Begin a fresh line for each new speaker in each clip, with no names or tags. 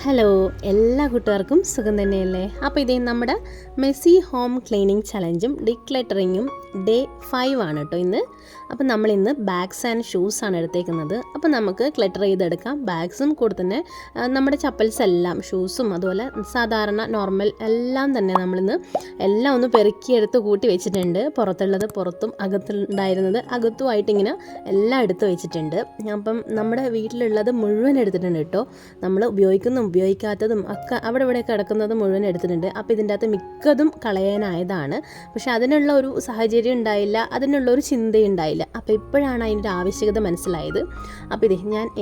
Hello, എല്ലാ കൂട്ടുകാർക്കും സുഖം തന്നെയല്ലേ? അപ്പോൾ ഇതേ നമ്മുടെ മെസ്സി ഹോം ക്ലീനിങ് ചലഞ്ചും ഡിക്ലറ്ററിങ്ങും ഡേ 5 ആണ് കേട്ടോ ഇന്ന്. അപ്പോൾ നമ്മളിന്ന് ബാഗ്സ് ആൻഡ് ഷൂസാണ് എടുത്തേക്കുന്നത്. അപ്പോൾ നമുക്ക് ക്ലറ്റർ ചെയ്തെടുക്കാം. ബാഗ്സും കൂടെ തന്നെ നമ്മുടെ ചപ്പൽസ് എല്ലാം, ഷൂസും അതുപോലെ സാധാരണ നോർമൽ എല്ലാം തന്നെ നമ്മളിന്ന് എല്ലാം ഒന്ന് പെറുക്കിയെടുത്ത് കൂട്ടി വെച്ചിട്ടുണ്ട്. പുറത്തുള്ളത് പുറത്തും, അകത്തുണ്ടായിരുന്നത് അകത്തുമായിട്ട് ഇങ്ങനെ എല്ലാം എടുത്ത് വെച്ചിട്ടുണ്ട്. അപ്പം നമ്മുടെ വീട്ടിലുള്ളത് മുഴുവൻ എടുത്തിട്ടുണ്ട് കേട്ടോ. നമ്മൾ ഉപയോഗിക്കാത്തതും ഒക്കെ അവിടെ ഇവിടെ കിടക്കുന്നത് മുഴുവൻ എടുത്തിട്ടുണ്ട്. അപ്പോൾ ഇതിൻ്റെ അകത്ത് മിക്കതും കളയാനായതാണ്. പക്ഷെ അതിനുള്ള ഒരു സാഹചര്യം ഉണ്ടായില്ല, അതിനുള്ളൊരു ചിന്തയുണ്ടായില്ല. അപ്പോൾ ഇപ്പോഴാണ് അതിൻ്റെ ആവശ്യകത മനസ്സിലായത്. അപ്പോൾ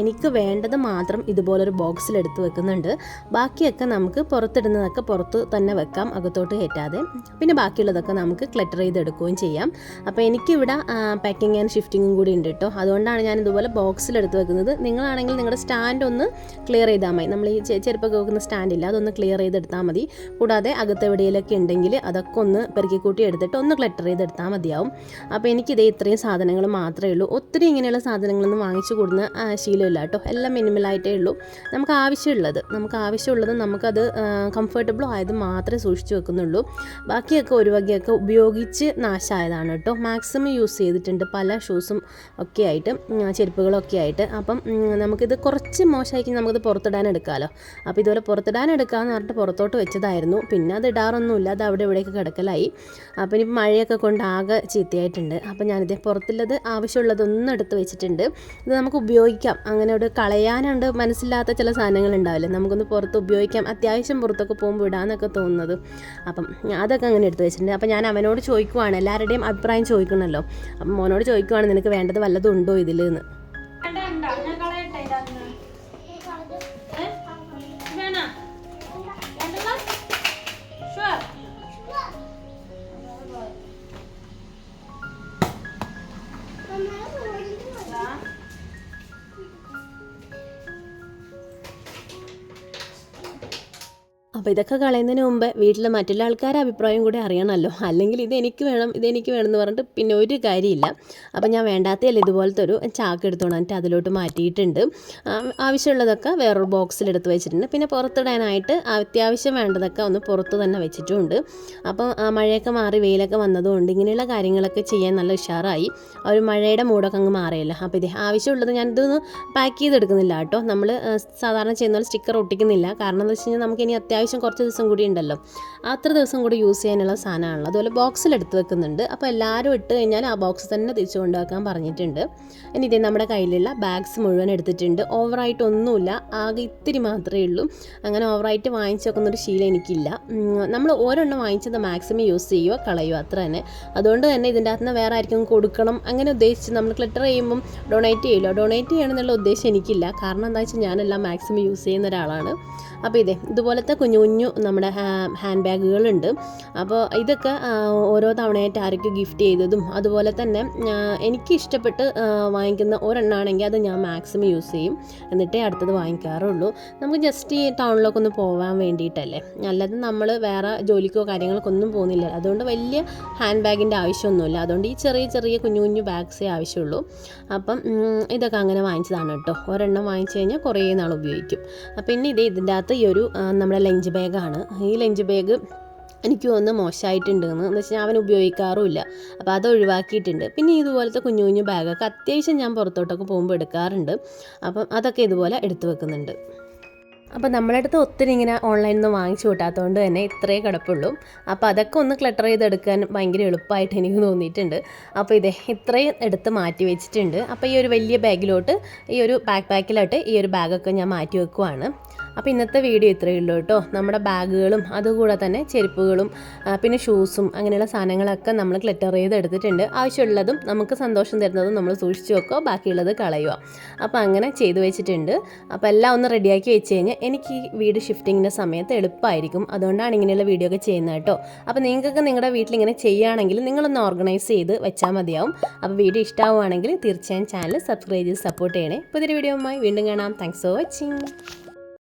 എനിക്ക് വേണ്ടത് മാത്രം ഇതുപോലൊരു ബോക്സിലെടുത്ത് വെക്കുന്നുണ്ട്. ബാക്കിയൊക്കെ നമുക്ക് പുറത്തിടുന്നതൊക്കെ പുറത്ത് തന്നെ വെക്കാം, അകത്തോട്ട് കയറ്റാതെ. പിന്നെ ബാക്കിയുള്ളതൊക്കെ നമുക്ക് ക്ലറ്റർ ചെയ്തെടുക്കുകയും ചെയ്യാം. അപ്പോൾ എനിക്കിവിടെ പാക്കിങ് ആൻഡ് ഷിഫ്റ്റിങ്ങും കൂടി ഉണ്ട് കേട്ടോ. അതുകൊണ്ടാണ് ഞാൻ ഇതുപോലെ ബോക്സിലെടുത്ത് വെക്കുന്നത്. നിങ്ങളാണെങ്കിൽ നിങ്ങളുടെ സ്റ്റാൻഡ് ഒന്ന് ക്ലിയർ ചെയ്താൽ മതി. നമ്മൾ ഈ ചെരുപ്പൊക്കെ വെക്കുന്ന സ്റ്റാൻഡില്ല, അതൊന്ന് ക്ലിയർ ചെയ്തെടുത്താൽ മതി. കൂടാതെ അകത്ത് എവിടെയെങ്കിലൊക്കെ ഉണ്ടെങ്കിൽ അതൊക്കെ ഒന്ന് പെറുക്കിക്കൂട്ടി എടുത്തിട്ട് ഒന്ന് ക്ലറ്റർ ചെയ്തെടുത്താൽ മതിയാവും. അപ്പോൾ എനിക്കിതേ ഇത്രയും സാധനങ്ങൾ മാത്രമേ ഉള്ളൂ. ഒത്തിരി ഇങ്ങനെയുള്ള സാധനങ്ങളൊന്നും വാങ്ങിച്ചു കൊടുക്കുന്ന ശീലമില്ല കേട്ടോ. എല്ലാം മിനിമലായിട്ടേ ഉള്ളൂ. നമുക്ക് ആവശ്യമുള്ളത് നമുക്കത് കംഫർട്ടബിൾ ആയത് മാത്രമേ സൂക്ഷിച്ച് വെക്കുന്നുള്ളൂ. ബാക്കിയൊക്കെ ഒരു വകയൊക്കെ ഉപയോഗിച്ച് നാശമായതാണ് കേട്ടോ. മാക്സിമം യൂസ് ചെയ്തിട്ടുണ്ട് പല ഷൂസും ഒക്കെ ആയിട്ട്, ചെരുപ്പുകളൊക്കെ ആയിട്ട്. അപ്പം നമുക്കിത് കുറച്ച് മോശമാക്കി നമുക്കിത് പുറത്തിടാൻ എടുക്കാമല്ലോ. അപ്പോൾ ഇതുപോലെ പുറത്തിടാൻ എടുക്കാമെന്ന് പറഞ്ഞിട്ട് പുറത്തോട്ട് വെച്ചതായിരുന്നു. പിന്നെ അത് ഇടാറൊന്നുമില്ല, അത് അവിടെ ഇവിടെയൊക്കെ കിടക്കലായി. അപ്പോൾ ഇനി മഴയൊക്കെ കൊണ്ട് ആകെ ചീത്തയായിട്ടുണ്ട്. അപ്പോൾ ഞാനിത് പുറത്തുള്ളത് ആവശ്യമുള്ളതൊന്നും എടുത്ത് വെച്ചിട്ടുണ്ട്. ഇത് നമുക്ക് ഉപയോഗിക്കാം. അങ്ങനെ ഒരു കളയാനുണ്ട് മനസ്സില്ലാത്ത ചില സാധനങ്ങളുണ്ടാവില്ലേ, നമുക്കൊന്ന് പുറത്ത് ഉപയോഗിക്കാം, അത്യാവശ്യം പുറത്തൊക്കെ പോകുമ്പോൾ ഇടാമെന്നൊക്കെ തോന്നുന്നത്. അപ്പം അതൊക്കെ അങ്ങനെ എടുത്ത് വെച്ചിട്ടുണ്ട്. അപ്പോൾ ഞാൻ അവനോട് ചോദിക്കുവാണ്, എല്ലാവരുടെയും അഭിപ്രായം ചോദിക്കണമല്ലോ. അപ്പം മോനോട് ചോദിക്കുവാണ്, നിനക്ക് വേണ്ടത് വല്ലതും ഉണ്ടോ ഇതിൽ എന്ന്. അപ്പോൾ ഇതൊക്കെ കളയുന്നതിന് മുമ്പ് വീട്ടിൽ മറ്റുള്ള ആൾക്കാരുടെ അഭിപ്രായം കൂടി അറിയണമല്ലോ. അല്ലെങ്കിൽ ഇതെനിക്ക് വേണം എന്ന് പറഞ്ഞിട്ട് പിന്നെ ഒരു കാര്യമില്ല. അപ്പോൾ ഞാൻ വേണ്ടാത്തതല്ല ഇതുപോലത്തെ ഒരു ചാക്ക് എടുത്തോണ്ട് വന്നിട്ട് അതിലോട്ട് മാറ്റിയിട്ടുണ്ട്. ആവശ്യമുള്ളതൊക്കെ വേറൊരു ബോക്സിലെടുത്ത് വെച്ചിട്ടുണ്ട്. പിന്നെ പുറത്തിടാനായിട്ട് അത്യാവശ്യം വേണ്ടതൊക്കെ ഒന്ന് പുറത്ത് തന്നെ വെച്ചിട്ടുമുണ്ട്. അപ്പോൾ മഴയൊക്കെ മാറി വെയിലൊക്കെ വന്നതുകൊണ്ട് ഇങ്ങനെയുള്ള കാര്യങ്ങളൊക്കെ ചെയ്യാൻ നല്ല ഉഷാറായി. ഒരു മഴയുടെ മൂടൊക്കെ അങ്ങ് മാറിയല്ലോ. അപ്പോൾ ആവശ്യമുള്ളത് ഞാനിതൊന്ന് പാക്ക് ചെയ്തെടുക്കുന്നില്ല കേട്ടോ. നമ്മൾ സാധാരണ ചെയ്യുന്ന പോലെ സ്റ്റിക്കർ ഒട്ടിക്കുന്നില്ല. കാരണം എന്താ വെച്ച് കഴിഞ്ഞാൽ നമുക്ക് ഇനി അത്യാവശ്യം കുറച്ച് ദിവസം കൂടി ഉണ്ടല്ലോ, അത്ര ദിവസം കൂടി യൂസ് ചെയ്യാനുള്ള സാധനമാണല്ലോ. അതുപോലെ ബോക്സിലെടുത്ത് വെക്കുന്നുണ്ട്. അപ്പോൾ എല്ലാവരും ഇട്ട് കഴിഞ്ഞാൽ ആ ബോക്സ് തന്നെ തിരിച്ചു കൊണ്ടുവെക്കാൻ പറഞ്ഞിട്ടുണ്ട്. ഇനി ഇതേ നമ്മുടെ കയ്യിലുള്ള ബാഗ്സ് മുഴുവൻ എടുത്തിട്ടുണ്ട്. ഓവറായിട്ടൊന്നുമില്ല, ആകെ ഇത്തിരി മാത്രമേ ഉള്ളൂ. അങ്ങനെ ഓവറായിട്ട് വാങ്ങിച്ച് വെക്കുന്നൊരു ശീലം എനിക്കില്ല. നമ്മൾ ഒരെണ്ണം വാങ്ങിച്ചത് മാക്സിമം യൂസ് ചെയ്യുക, കളയുക, അത്ര തന്നെ. അതുകൊണ്ട് തന്നെ ഇതിൻ്റെ അകത്ത് നിന്ന് വേറെ ആർക്കും കൊടുക്കണം അങ്ങനെ ഉദ്ദേശിച്ച് നമ്മൾ ക്ലറ്റർ ചെയ്യുമ്പം ഡൊണേറ്റ് ചെയ്യണമെന്നുള്ള ഉദ്ദേശം എനിക്കില്ല. കാരണം എന്താ വെച്ചാൽ ഞാനെല്ലാം മാക്സിമം യൂസ് ചെയ്യുന്ന ഒരാളാണ്. അപ്പോൾ ഇതുപോലത്തെ കുഞ്ഞു നമ്മുടെ ഹാൻഡ് ബാഗുകളുണ്ട്. അപ്പോൾ ഇതൊക്കെ ഓരോ തവണയായിട്ട് ആരൊക്കെ ഗിഫ്റ്റ് ചെയ്തതും അതുപോലെ തന്നെ എനിക്ക് ഇഷ്ടപ്പെട്ട് വാങ്ങിക്കുന്ന ഒരെണ്ണമാണെങ്കിൽ അത് ഞാൻ മാക്സിമം യൂസ് ചെയ്യും, എന്നിട്ടേ അടുത്തത് വാങ്ങിക്കാറുള്ളൂ. നമുക്ക് ജസ്റ്റ് ഈ ടൗണിലൊക്കെ ഒന്ന് പോകാൻ വേണ്ടിയിട്ടല്ലേ, അല്ലാതെ നമ്മൾ വേറെ ജോലിക്കോ കാര്യങ്ങൾക്കൊന്നും പോകുന്നില്ല. അതുകൊണ്ട് വലിയ ഹാൻഡ് ബാഗിൻ്റെ ആവശ്യമൊന്നുമില്ല. അതുകൊണ്ട് ഈ ചെറിയ കുഞ്ഞു ബാഗ്സേ ആവശ്യമുള്ളൂ. അപ്പം ഇതൊക്കെ അങ്ങനെ വാങ്ങിച്ചതാണ് കേട്ടോ. ഒരെണ്ണം വാങ്ങിച്ചു കഴിഞ്ഞാൽ കുറേ നാൾ ഉപയോഗിക്കും. പിന്നെ ഇതിൻ്റെ അകത്ത് ഈ ഒരു നമ്മുടെ ലഞ്ച് ബാഗാണ്. ഈ ലഞ്ച് ബാഗ് എനിക്ക് തോന്നുന്നു മോശമായിട്ടുണ്ടെന്ന് എന്ന് വെച്ചാൽ അവൻ ഉപയോഗിക്കാറുമില്ല. അപ്പോൾ അത് ഒഴിവാക്കിയിട്ടുണ്ട്. പിന്നെ ഇതുപോലത്തെ കുഞ്ഞു ബാഗൊക്കെ അത്യാവശ്യം ഞാൻ പുറത്തോട്ടൊക്കെ പോകുമ്പോൾ എടുക്കാറുണ്ട്. അപ്പം അതൊക്കെ ഇതുപോലെ എടുത്തു വെക്കുന്നുണ്ട്. അപ്പോൾ നമ്മുടെ അടുത്ത് ഒത്തിരി ഇങ്ങനെ ഓൺലൈനിൽ നിന്ന് വാങ്ങിച്ചു കൂട്ടാത്തതുകൊണ്ട് തന്നെ ഇത്രയേ കിടപ്പുള്ളൂ. അപ്പോൾ അതൊക്കെ ഒന്ന് ക്ലറ്റർ ചെയ്തെടുക്കാൻ ഭയങ്കര എളുപ്പമായിട്ട് എനിക്ക് തോന്നിയിട്ടുണ്ട്. അപ്പോൾ ഇത്രയും എടുത്ത് മാറ്റി വെച്ചിട്ടുണ്ട്. അപ്പോൾ ഈ ഒരു വലിയ ബാഗിലോട്ട്, ഈ ഒരു പാക്കിലോട്ട് ഈ ഒരു ബാഗൊക്കെ ഞാൻ മാറ്റി വെക്കുവാണ്. അപ്പോൾ ഇന്നത്തെ വീഡിയോ ഇത്രയേ ഉള്ളൂ കേട്ടോ. നമ്മുടെ ബാഗുകളും അതുകൂടെ തന്നെ ചെരുപ്പുകളും പിന്നെ ഷൂസും അങ്ങനെയുള്ള സാധനങ്ങളൊക്കെ നമ്മൾ ക്ലറ്റർ ചെയ്തെടുത്തിട്ടുണ്ട്. ആവശ്യമുള്ളതും നമുക്ക് സന്തോഷം തരുന്നതും നമ്മൾ സൂക്ഷിച്ച് വെക്കുക, ബാക്കിയുള്ളത് കളയുക. അപ്പോൾ അങ്ങനെ ചെയ്തു വെച്ചിട്ടുണ്ട്. അപ്പോൾ എല്ലാം ഒന്ന് റെഡിയാക്കി വെച്ച് കഴിഞ്ഞാൽ എനിക്ക് ഈ വീട് ഷിഫ്റ്റിങ്ങിൻ്റെ സമയത്ത് എളുപ്പമായിരിക്കും. അതുകൊണ്ടാണ് ഇങ്ങനെയുള്ള വീഡിയോ ഒക്കെ ചെയ്യുന്നത് കേട്ടോ. അപ്പോൾ നിങ്ങൾക്കൊക്കെ നിങ്ങളുടെ വീട്ടിലിങ്ങനെ ചെയ്യുകയാണെങ്കിൽ നിങ്ങളൊന്ന് ഓർഗനൈസ് ചെയ്ത് വെച്ചാൽ മതിയാവും. അപ്പോൾ വീഡിയോ ഇഷ്ടമാവുകയാണെങ്കിൽ തീർച്ചയായും ചാനൽ സബ്സ്ക്രൈബ് ചെയ്ത് സപ്പോർട്ട് ചെയ്യണേ. പുതിയൊരു വീഡിയോയുമായി വീണ്ടും കാണാം. Thanks for watching.